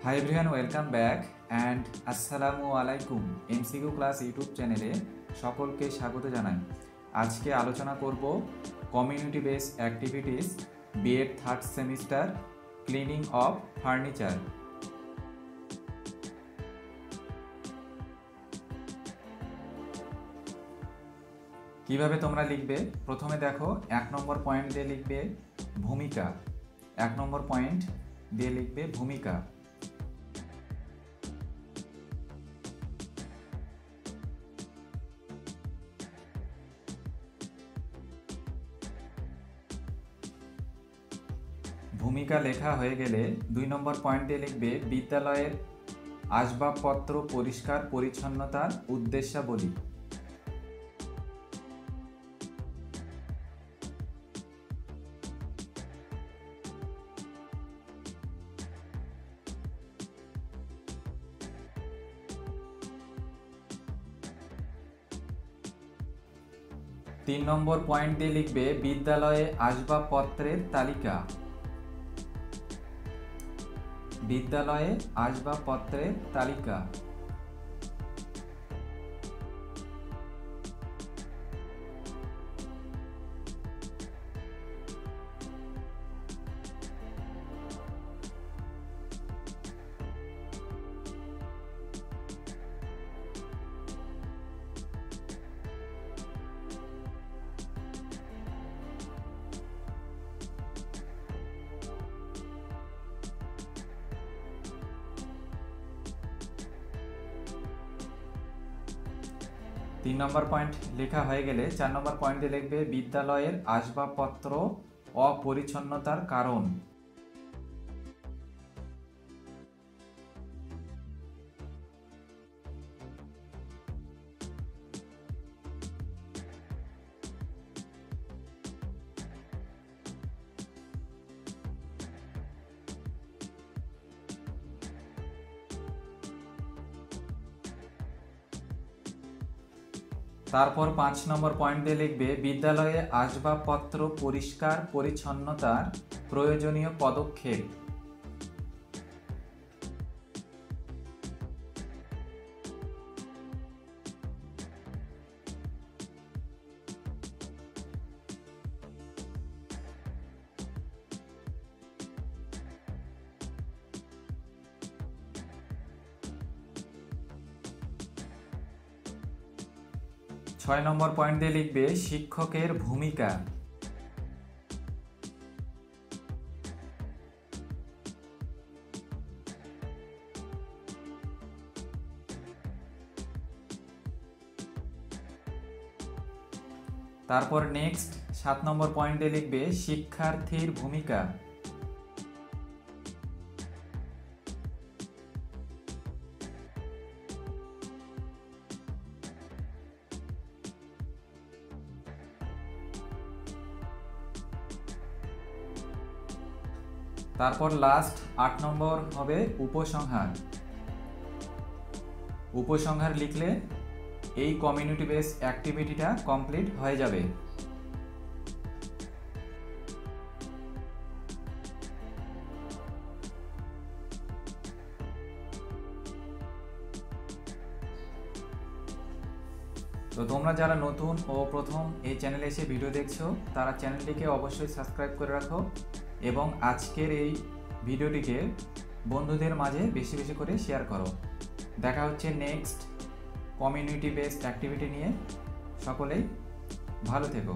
Hi everyone, welcome back and আসসালামু আলাইকুম। MCQ class YouTube চ্যানেলে সকলকে স্বাগত জানাই। আজকে আলোচনা করব community base activities B Ed third semester cleaning of furniture. কিভাবে তোমরা লিখবে? প্রথমে দেখো, 1 নম্বর পয়েন্ট দিয়ে লিখবে ভূমিকা। 1 নম্বর পয়েন্ট দিয়ে লিখবে ভূমিকা। ভূমিকা লেখা হয়ে গেলে 2 নম্বর পয়েন্ট দিয়ে লিখবে বিদ্যালয়ের আসবাবপত্র পরিষ্কার পরিচ্ছন্নতার উদ্দেশ্যাবলী। তিন নম্বর পয়েন্ট দিয়ে লিখবে বিদ্যালয়ে আসবাবপত্রের তালিকা। বিদ্যালয়ে আসবাবপত্রের তালিকা। তিন নম্বর পয়েন্ট লেখা হয়ে গেলে 4 নম্বর পয়েন্ট দিয়ে লিখবে বিদ্যালয়ের আসবাবপত্র অপরিচ্ছন্নতার কারণ। তারপর 5 নম্বর পয়েন্ট দিয়ে লিখবে বিদ্যালয়ে আসবাবপত্র পরিষ্কার পরিচ্ছন্নতার প্রয়োজনীয় পদক্ষেপ। ছয় নম্বর পয়েন্ট দিয়ে লিখবে শিক্ষকের ভূমিকা। তারপর নেক্সট 7 নম্বর পয়েন্ট দিয়ে লিখবে শিক্ষার্থীর ভূমিকা। তারপর লাস্ট 8 নম্বর হবে উপসংহার। উপসংহার লিখলে এই কমিউনিটি বেস অ্যাক্টিভিটিটা কমপ্লিট হয়ে যাবে। তো তোমরা যারা নতুন ও প্রথম এই চ্যানেলে এসে ভিডিও দেখছো তারা চ্যানেলটিকে অবশ্যই সাবস্ক্রাইব করে রাখো এবং আজকের এই ভিডিওটিকে বন্ধুদের মাঝে বেশি বেশি করে শেয়ার করো। দেখা হচ্ছে নেক্সট কমিউনিটি বেসড অ্যাক্টিভিটি নিয়ে। সকলেই ভালো থেকো।